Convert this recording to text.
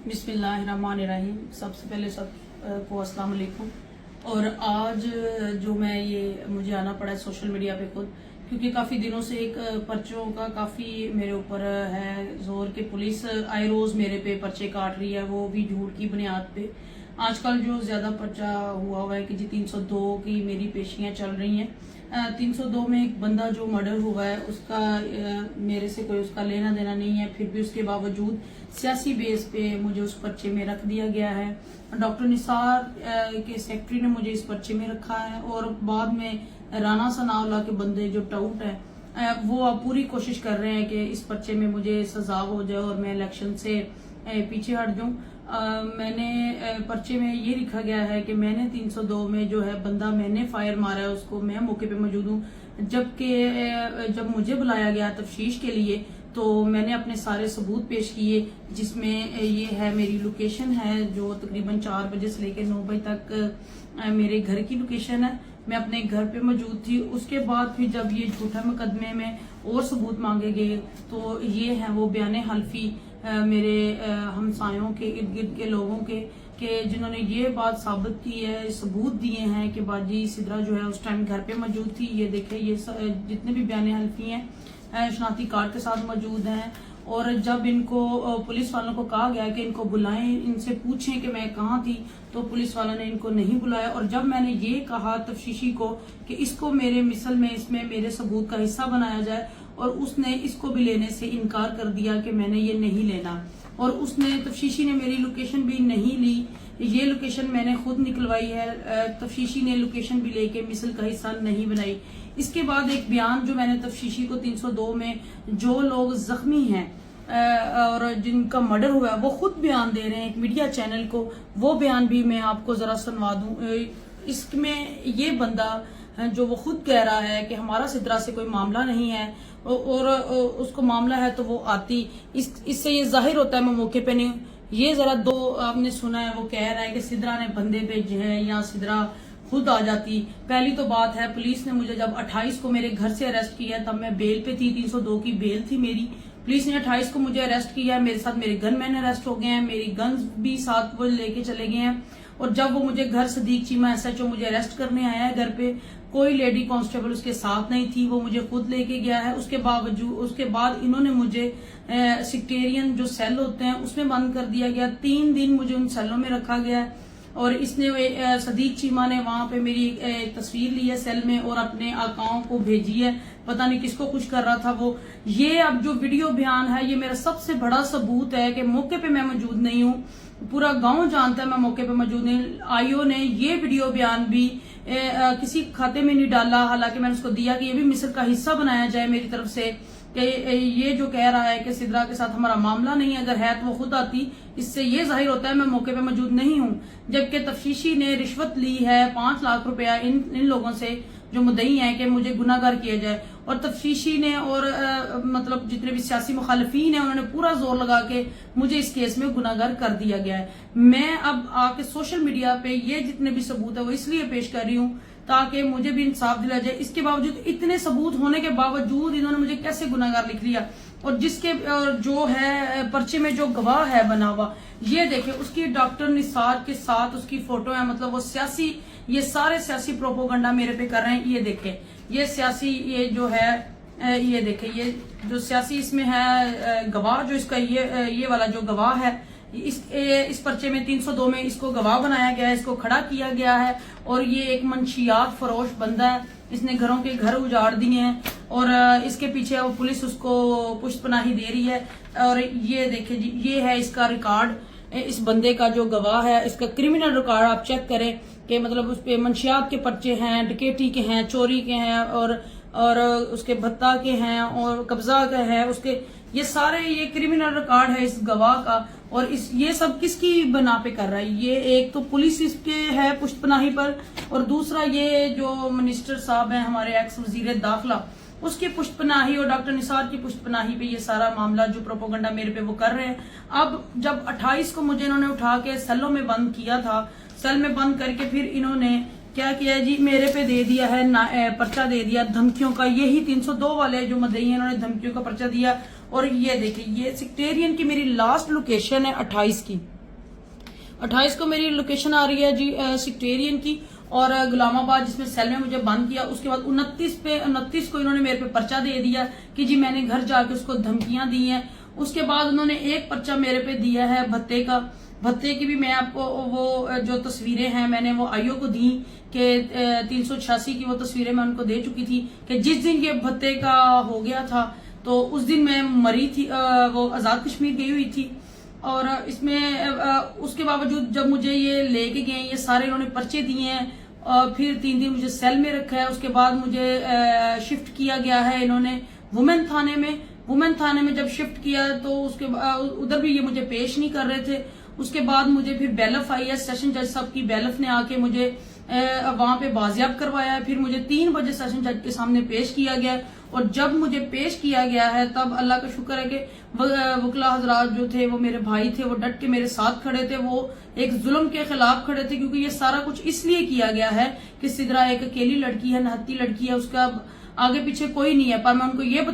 बिस्मिल्लाहिर्रहमानिर्रहीम। सबसे पहले सबको अस्सलाम वालेकुम। और आज जो मुझे आना पड़ा है सोशल मीडिया पे खुद, क्योंकि काफ़ी दिनों से एक पर्चों का काफ़ी मेरे ऊपर है जोर के पुलिस आए रोज़ मेरे पे पर्चे काट रही है, वो भी झूठ की बुनियाद पे। आजकल जो ज़्यादा पर्चा हुआ है कि जी 302 की मेरी पेशियाँ चल रही हैं। 302 में एक बंदा जो मर्डर हुआ है उसका मेरे से कोई उसका लेना देना नहीं है, फिर भी उसके बावजूद सियासी बेस पे मुझे उस पर्चे में रख दिया गया है। डॉक्टर निसार के सेक्रेटरी ने मुझे इस पर्चे में रखा है और बाद में राना सनाउल्लाह के बंदे जो टाउट है वो अब पूरी कोशिश कर रहे हैं कि इस पर्चे में मुझे सजा हो जाए और मैं इलेक्शन से पीछे हट जाऊं। मैंने पर्चे में ये लिखा गया है कि मैंने 302 में जो है बंदा मैंने फायर मारा है उसको, मैं मौके पे मौजूद हूँ। जबकि जब मुझे बुलाया गया तफ्तीश के लिए तो मैंने अपने सारे सबूत पेश किए, जिसमें ये है मेरी लोकेशन है जो तकरीबन 4 बजे से लेकर 9 बजे तक मेरे घर की लोकेशन है। मैं अपने घर पे मौजूद थी। उसके बाद फिर जब ये झूठा मुकदमे में और सबूत मांगे गए तो ये है वो बयान हल्फी मेरे हमसायों के इर्द गिर्द के लोगों के जिन्होंने ये बात साबित की है, सबूत दिए हैं कि बाजी सिद्रा जो है उस टाइम घर पे मौजूद थी। ये देखे ये जितने भी बयान हल्फी हैं शनाख्ती कार्ड के साथ मौजूद हैं। और जब इनको पुलिस वालों को कहा गया कि इनको बुलाएं, इनसे पूछें कि मैं कहाँ थी, तो पुलिस वालों ने इनको नहीं बुलाया। और जब मैंने ये कहा तफ्तीशी को कि इसको मेरे मिसल में इसमें मेरे सबूत का हिस्सा बनाया जाए, और उसने इसको भी लेने से इनकार कर दिया कि मैंने ये नहीं लेना। और उसने तफ्तीशी ने मेरी लोकेशन भी नहीं ली, ये लोकेशन मैंने खुद निकलवाई है। तफ्तीशी ने लोकेशन भी लेके मिसल का हिस्सा नहीं बनाई। इसके बाद एक बयान जो मैंने तफ्तीशी को 302 में जो लोग जख्मी हैं और जिनका मर्डर हुआ है वो खुद बयान दे रहे हैं एक मीडिया चैनल को, वो बयान भी मैं आपको जरा सुनवा दूं। इसमें ये बंदा जो वो खुद कह रहा है कि हमारा सिद्रा से कोई मामला नहीं है और उसको मामला है तो वो आती। इससे ये जाहिर होता है मैं मौके पे नहीं। ये जरा दो आपने सुना है, वो कह रहा है कि सिद्रा ने बंदे भेजे हैं या सिद्रा खुद आ जाती। पहली तो बात है पुलिस ने मुझे जब 28 को मेरे घर से अरेस्ट किया तब मैं बेल पे थी, 302 की बेल थी मेरी। पुलिस ने 28 को मुझे अरेस्ट किया, मेरे साथ मेरे गनमैन अरेस्ट हो गए हैं, मेरी गन्स भी साथ वो लेके चले गए हैं। और जब वो मुझे घर सदीक चीमा SHO मुझे अरेस्ट करने आया है घर पे, कोई लेडी कांस्टेबल उसके साथ नहीं थी, वो मुझे खुद लेके गया है। उसके बाद इन्होंने मुझे सेक्टेरियन जो सेल होते हैं उसमें बंद कर दिया गया। 3 दिन मुझे उन सेलों में रखा गया है। और इसने सदीक चीमा ने वहां पे मेरी तस्वीर ली है सेल में और अपने आकाओं को भेजी है, पता नहीं किसको खुश कर रहा था वो। ये अब जो वीडियो बयान है ये मेरा सबसे बड़ा सबूत है कि मौके पे मैं मौजूद नहीं हूँ। पूरा गांव जानता है मैं मौके पे मौजूद नहीं। आईओ ने ये वीडियो बयान भी किसी खाते में नहीं डाला, हालांकि मैंने उसको दिया कि ये भी मिस्र का हिस्सा बनाया जाए मेरी तरफ से। कि ये जो कह रहा है कि सिद्रा के साथ हमारा मामला नहीं है, अगर है तो वो खुद आती। इससे ये जाहिर होता है मैं मौके पे मौजूद नहीं हूँ। जबकि तफ्तीशी ने रिश्वत ली है 5 लाख रुपया इन लोगों से जो मुद्दई हैं कि मुझे गुनाहगार किया जाए। और तफ्तीशी ने और मतलब जितने भी सियासी मुखालफीन हैं उन्होंने पूरा जोर लगा के मुझे इस केस में गुनाहगार कर दिया गया है। मैं अब आके सोशल मीडिया पे ये जितने भी सबूत है वो इसलिए पेश कर रही हूँ ताकि मुझे भी इंसाफ दिलाया जाए। इसके बावजूद, इतने सबूत होने के बावजूद इन्होंने मुझे कैसे गुनाहगार लिख लिया। और जिसके जो है पर्चे में जो गवाह है बना हुआ, ये देखे उसकी डॉक्टर निसार के साथ उसकी फोटो है। मतलब वो सियासी, ये सारे सियासी प्रोपोगंडा मेरे पे कर रहे हैं। ये देखे ये सियासी, ये जो है ये देखे ये जो सियासी इसमें है गवाह, जो इसका ये वाला जो गवाह है इस पर्चे में 302 में इसको गवाह बनाया गया है, इसको खड़ा किया गया है। और ये एक मंशियात फरोश बंदा है, इसने घरों के घर उजाड़ दिए हैं और इसके पीछे वो पुलिस उसको पुष्टपनाही दे रही है। और ये देखिए जी, ये है इसका रिकॉर्ड, इस बंदे का जो गवाह है इसका क्रिमिनल रिकॉर्ड आप चेक करें कि मतलब उस पे मंशियात के पर्चे हैं, डकैती के हैं, चोरी के हैं और उसके भत्ता के हैं और कब्जा के हैं उसके। ये सारे ये क्रिमिनल रिकॉर्ड है इस गवाह का। और ये सब किसकी बना पे कर रहा है? ये एक तो पुलिस इसके है पुष्टपनाही पर, और दूसरा ये जो मिनिस्टर साहब हैं हमारे एक्स वजीर दाखिला, उसकी पुष्टपनाही और डॉक्टर निसार की पुष्टपनाही पे ये सारा मामला जो प्रोपोगंडा मेरे पे वो कर रहे हैं। अब जब 28 को मुझे इन्होंने उठा के सेलों में बंद किया था, सेल में बंद करके फिर इन्होंने क्या किया जी, मेरे पे दे दिया है पर्चा दे दिया धमकियों का। यही 302 वाले जो मदई हैं इन्होंने धमकियों का पर्चा दिया। और ये देखिए ये सेक्टेरियन की मेरी लास्ट लोकेशन है 28 की। 28 को मेरी लोकेशन आ रही है जी सेक्रेटेरियन की और गुलामाबाद, जिसमें सेल में मुझे बंद किया। उसके बाद 29 को इन्होंने मेरे पे पर्चा दे दिया कि जी मैंने घर जाके उसको धमकियां दी हैं। उसके बाद उन्होंने एक पर्चा मेरे पे दिया है भत्ते का। भत्ते की भी मैं आपको वो जो तस्वीरें हैं मैंने वो आईओ को दी कि 386 की वो तस्वीरें मैं उनको दे चुकी थी कि जिस दिन ये भत्ते का हो गया था तो उस दिन मैं मरी थी, वो आजाद कश्मीर गई हुई थी। और इसमें उसके बावजूद जब मुझे ये लेके गए, ये सारे इन्होंने पर्चे दिए हैं और फिर 3 दिन मुझे सेल में रखा है। उसके बाद मुझे शिफ्ट किया गया है इन्होंने वुमेन थाने में। वुमेन थाने में जब शिफ्ट किया तो उसके उधर भी ये मुझे पेश नहीं कर रहे थे। उसके बाद मुझे फिर बेलफ आई है, सेशन जज साहब की बेलफ ने आके मुझे वहां पे बाजियाब करवाया है। फिर मुझे 3 बजे सेशन जज के सामने पेश किया गया और जब मुझे पेश किया गया है तब अल्लाह का शुक्र है कि वकला हजरात जो थे वो मेरे भाई थे, वो डट के मेरे साथ खड़े थे, वो एक जुल्म के खिलाफ खड़े थे। क्योंकि ये सारा कुछ इसलिए किया गया है कि सिदरा एक अकेली लड़की है, नहत्ती लड़की है, उसका आगे पीछे कोई नहीं है। पर मैं उनको ये